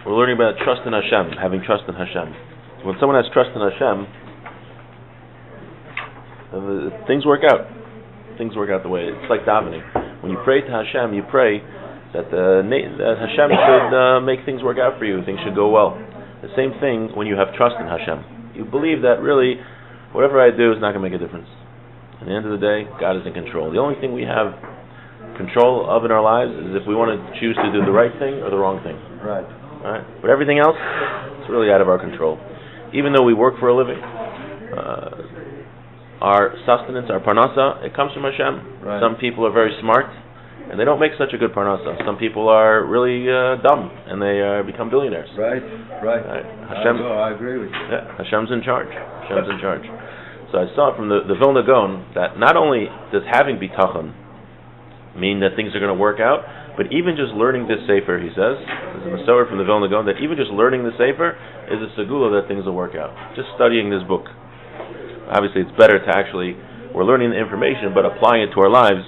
We're learning about trust in Hashem, having trust in Hashem. So when someone has trust in Hashem, things work out. Things work out the way. It's like davening. When you pray to Hashem, you pray that Hashem should make things work out for you. Things should go well. The same thing when you have trust in Hashem. You believe that really, whatever I do is not going to make a difference. At the end of the day, God is in control. The only thing we have control of in our lives is if we want to choose to do the right thing or the wrong thing. Right. All right? But everything else, it's really out of our control. Even though we work for a living, our sustenance, our parnasa, it comes from Hashem. Right. Some people are very smart, and they don't make such a good parnasa. Some people are really dumb, and they become billionaires. Right. Hashem, I agree with you. Yeah, Hashem's in charge. Hashem's in charge. So I saw from the Vilna Gaon that not only does having bitachon mean that things are going to work out, but even just learning this sefer, he says, there's a Masorah from the Vilna Gaon, that even just learning the sefer is a segula that things will work out. Just studying this book. Obviously, it's better to actually, we're learning the information, but applying it to our lives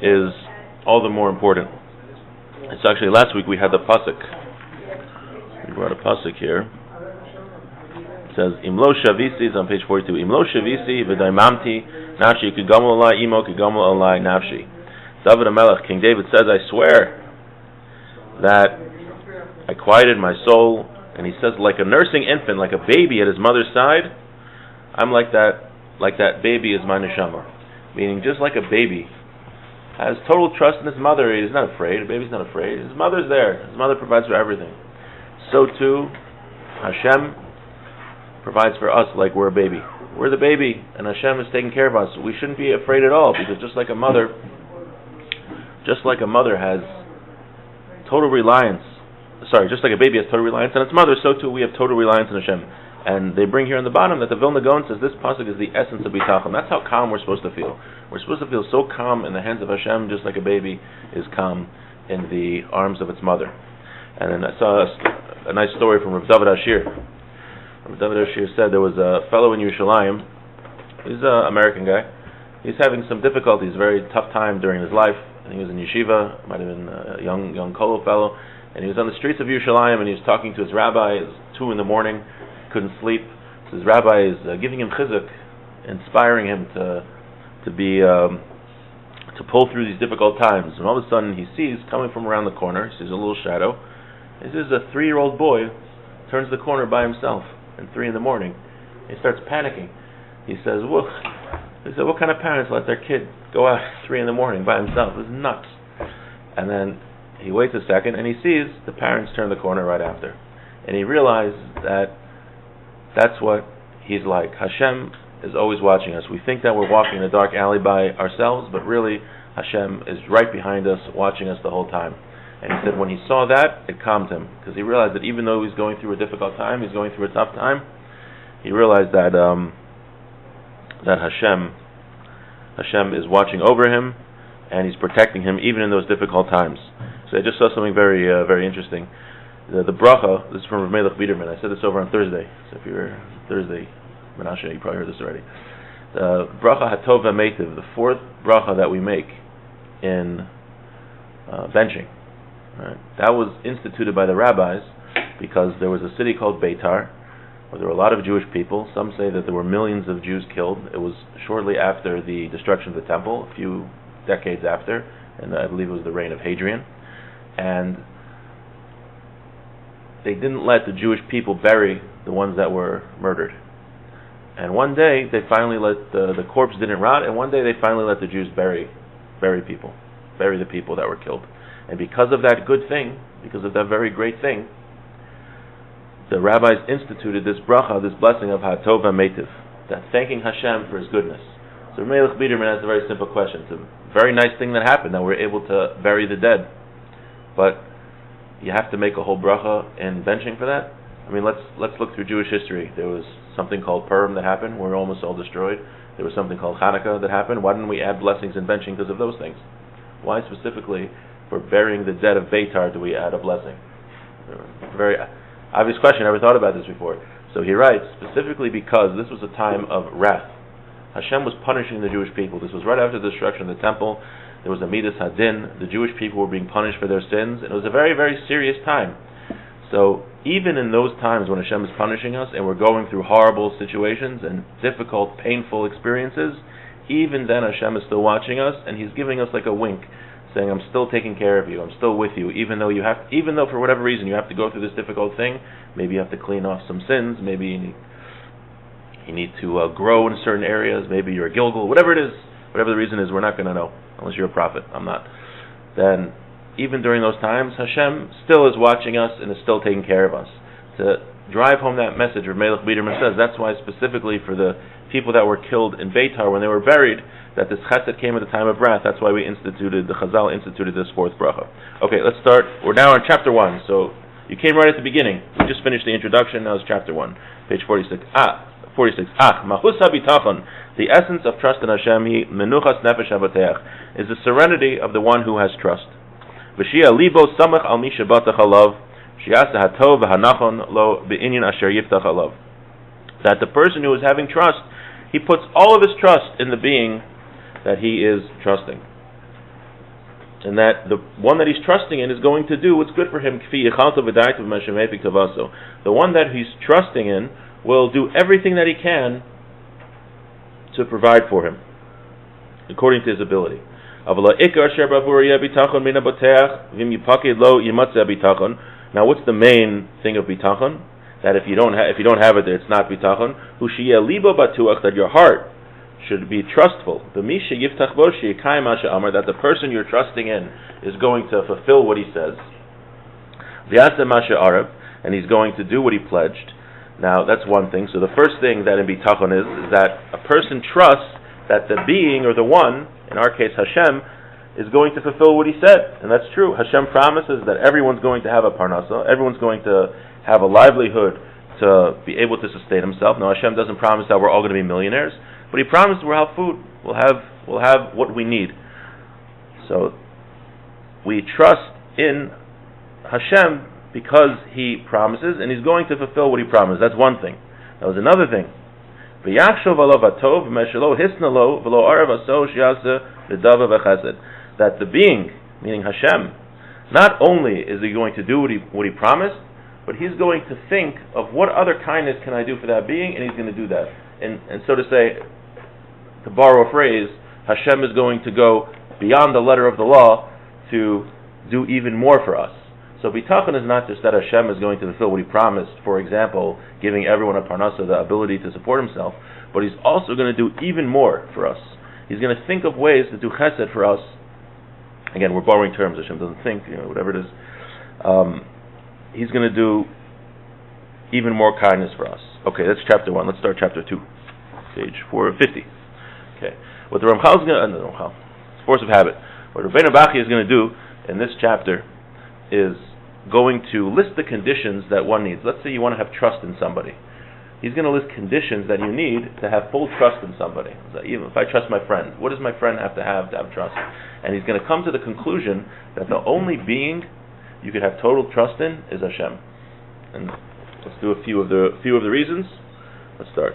is all the more important. It's actually, last week we had the pasuk. We brought a pasuk here. It says, Imlo Shavisi, is on page 42. Imlo Shavisi v'daimamti nafshi kigamul alai imo kigamul alai nafshi. David HaMelech, King David says, I swear that I quieted my soul. And he says, like a nursing infant, like a baby at his mother's side, I'm like that baby is my neshama. Meaning, just like a baby has total trust in his mother, he's not afraid. The baby's not afraid. His mother's there. His mother provides for everything. So too, Hashem provides for us like we're a baby. We're the baby, and Hashem is taking care of us. We shouldn't be afraid at all, because just like a mother has total reliance, just like a baby has total reliance on its mother, so too we have total reliance on Hashem. And they bring here on the bottom that the Vilna Gaon says this pasuk is the essence of bitachon. That's how calm we're supposed to feel. We're supposed to feel so calm in the hands of Hashem, just like a baby is calm in the arms of its mother. And then I saw a nice story from Rav David Ashir. Rav David Ashir said there was a fellow in Yerushalayim. He's an American guy. He's having some difficulties, very tough time during his life. I think he was in yeshiva, might have been a young Kolo fellow, and he was on the streets of Yerushalayim, and he was talking to his rabbi. It was 2 a.m, couldn't sleep. So his rabbi is giving him chizuk, inspiring him to pull through these difficult times. And all of a sudden, he sees coming from around the corner, he sees a little shadow. He sees a 3-year-old boy turns the corner by himself at 3 a.m. He starts panicking. He says, "What kind of parents let their kid go out at 3 a.m. by himself? It's nuts." And then he waits a second, and he sees the parents turn the corner right after. And he realizes that that's what he's like. Hashem is always watching us. We think that we're walking in a dark alley by ourselves, but really Hashem is right behind us, watching us the whole time. And he said when he saw that, it calmed him, because he realized that even though he's going through a difficult time, he's going through a tough time, he realized that that Hashem is watching over him, and he's protecting him even in those difficult times. So I just saw something very very interesting. The bracha, this is from Rav Melech Biederman. I said this over on Thursday. So if you're Thursday, Menashe, you probably heard this already. The bracha hatov v'meitiv, the 4th bracha that we make in benching. Right? That was instituted by the rabbis because there was a city called Beitar, where there were a lot of Jewish people. Some say that there were millions of Jews killed. It was shortly after the destruction of the temple, a few decades after, and I believe it was the reign of Hadrian. And they didn't let the Jewish people bury the ones that were murdered. And one day they finally let the corpse didn't rot, and one day they finally let the Jews bury the people that were killed. And because of that good thing, because of that very great thing, the rabbis instituted this bracha, this blessing of Hatov HaMeitiv, that thanking Hashem for His goodness. So Melech Biederman has a very simple question. It's a very nice thing that happened, that we're able to bury the dead. But you have to make a whole bracha in benching for that. I mean, let's look through Jewish history. There was something called Purim that happened. We're almost all destroyed. There was something called Hanukkah that happened. Why didn't we add blessings in benching because of those things? Why specifically for burying the dead of Beitar do we add a blessing? Very obvious question. I never thought about this before. So he writes, specifically because this was a time of wrath. Hashem was punishing the Jewish people. This was right after the destruction of the temple. There was a Midas Hadin. The Jewish people were being punished for their sins, and it was a very, very serious time. So even in those times when Hashem is punishing us and we're going through horrible situations and difficult, painful experiences, even then Hashem is still watching us, and He's giving us like a wink, saying, I'm still taking care of you, I'm still with you, even though for whatever reason you have to go through this difficult thing. Maybe you have to clean off some sins, maybe you need to grow in certain areas, maybe you're a Gilgal, whatever it is, whatever the reason is, we're not going to know, unless you're a prophet. I'm not. Then, even during those times, Hashem still is watching us and is still taking care of us. To drive home that message, Rav Melech Biederman says, that's why specifically for the people that were killed in Beitar when they were buried, that this chesed came at the time of wrath. That's why the Chazal instituted this fourth bracha. Okay, let's start. We're now on chapter 1. So, you came right at the beginning. We just finished the introduction, now it's chapter 1. Page 46. 46. Mahus habitachon. The essence of trust in Hashem, menuchas nefesh habateach, is the serenity of the one who has trust. V'shia libo samach al mi shebatach alav, shi'asa hatov v'hanachon lo be'inyan asher yiftach alav. That the person who is having trust, he puts all of his trust in the being that he is trusting. And that the one that he's trusting in is going to do what's good for him. The one that he's trusting in will do everything that he can to provide for him, according to his ability. Now, what's the main thing of bitachon? That if you don't have it, it's not bitachon. That your heart should be trustful. That the person you're trusting in is going to fulfill what he says. And he's going to do what he pledged. Now, that's one thing. So the first thing that in bitachon is that a person trusts that the being, or the one, in our case Hashem, is going to fulfill what he said. And that's true. Hashem promises that everyone's going to have a parnasa, everyone's going to have a livelihood to be able to sustain himself. Now, Hashem doesn't promise that we're all going to be millionaires, but He promised we'll have food, we'll have what we need. So, we trust in Hashem because He promises, and He's going to fulfill what He promised. That's one thing. That was another thing. That the being, meaning Hashem, not only is He going to do what He promised, but He's going to think of what other kindness can I do for that being, and He's going to do that. And so to say, to borrow a phrase, Hashem is going to go beyond the letter of the law to do even more for us. So bitachon is not just that Hashem is going to fulfill what He promised, for example, giving everyone a parnasa, the ability to support himself, but He's also going to do even more for us. He's going to think of ways to do chesed for us. Again, we're borrowing terms. Hashem doesn't think, whatever it is. He's going to do even more kindness for us. Okay, that's chapter 1. Let's start chapter 2. Page 450. Okay. What the Ramchal is going to... it's force of habit. What Rabbeinu Bachya is going to do in this chapter is going to list the conditions that one needs. Let's say you want to have trust in somebody. He's going to list conditions that you need to have full trust in somebody. So even if I trust my friend, what does my friend have to have trust? And he's going to come to the conclusion that the only being you could have total trust in is Hashem. And let's do a few of the reasons. Let's start.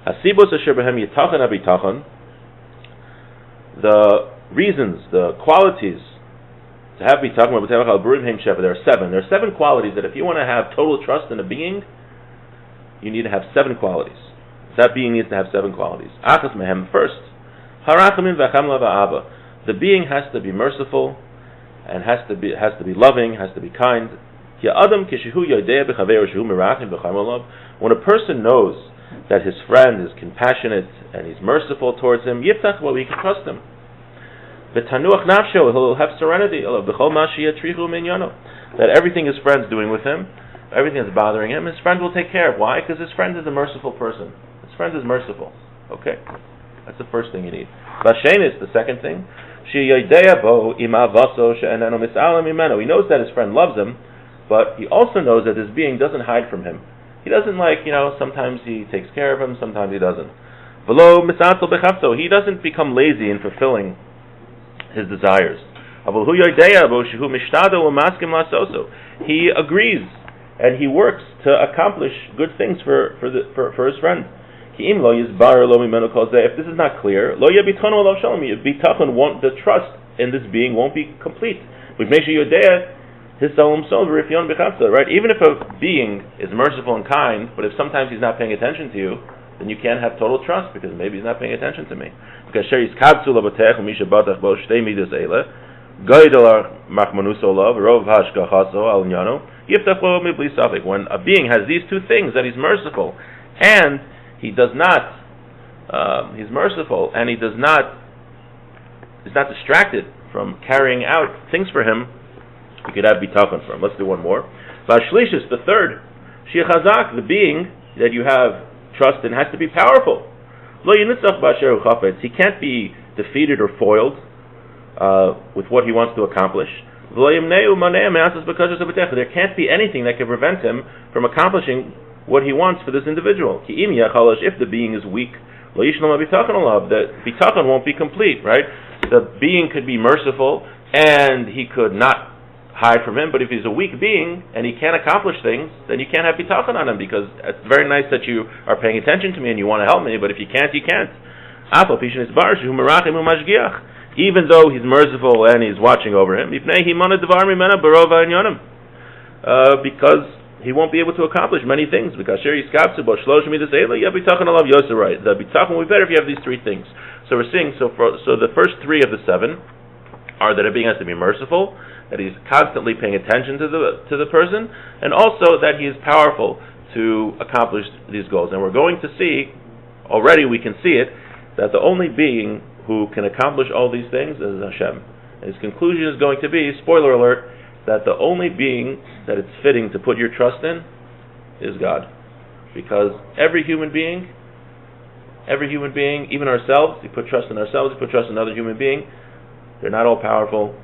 Hasibos asher behem yitachon habitachon. The reasons, the qualities to have bitachon al burim heim sheva. There are 7. There are 7 qualities that if you want to have total trust in a being, you need to have 7 qualities. That being needs to have 7 qualities. Achas mehem, first, harachamim v'acham lava abba. The being has to be merciful and has to be loving, has to be kind. When a person knows that his friend is compassionate and he's merciful towards him, yiftach, well, he can trust him. V'tanuach nafsho, he'll have serenity. That everything his friend's doing with him, everything that's bothering him, his friend will take care of. Why? Because his friend is a merciful person. His friend is merciful. Okay? That's the first thing you need. Vashenis, the second thing. He knows that his friend loves him, but he also knows that this being doesn't hide from him. He doesn't sometimes he takes care of him, sometimes he doesn't. He doesn't become lazy in fulfilling his desires. He agrees and he works to accomplish good things for his friend. If this is not clear, the trust in this being won't be complete. We make sure you're there. Right? Even if a being is merciful and kind, but if sometimes he's not paying attention to you, then you can't have total trust because maybe he's not paying attention to me. Because when a being has these two things, that he's merciful and he's merciful and he's not distracted from carrying out things for him, you could have bitachon for him. Let's do one more. Vashlishis, the third, shiachazak, the being that you have trust in has to be powerful. Lo yinitzach b'asher hu chafetz. He can't be defeated or foiled with what he wants to accomplish. Lo yimneu maneh me'asas b'kashos habetecha. There can't be anything that can prevent him from accomplishing what he wants for this individual. Ki im yachalash, if the being is weak, lo yishlom bitachon alav. The bitachon won't be complete, right? The being could be merciful and he could not hide from him, but if he's a weak being and he can't accomplish things, then you can't have bitachon on him, because it's very nice that you are paying attention to me and you want to help me, but if you can't, you can't. Even though he's merciful and he's watching over him, because he won't be able to accomplish many things. Because the bitachon will be better if you have these three things. So we're seeing, so the first three of the seven are that a being has to be merciful, that he's constantly paying attention to the person, and also that he is powerful to accomplish these goals. And we're going to see, already we can see it, that the only being who can accomplish all these things is Hashem. And his conclusion is going to be, spoiler alert, that the only being that it's fitting to put your trust in is God. Because every human being, even ourselves, you put trust in ourselves, you put trust in another human being, they're not all powerful,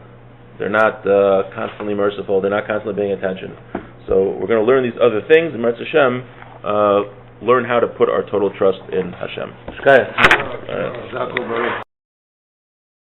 they're not constantly merciful, they're not constantly paying attention. So we're going to learn these other things, and Meretz Hashem, learn how to put our total trust in Hashem.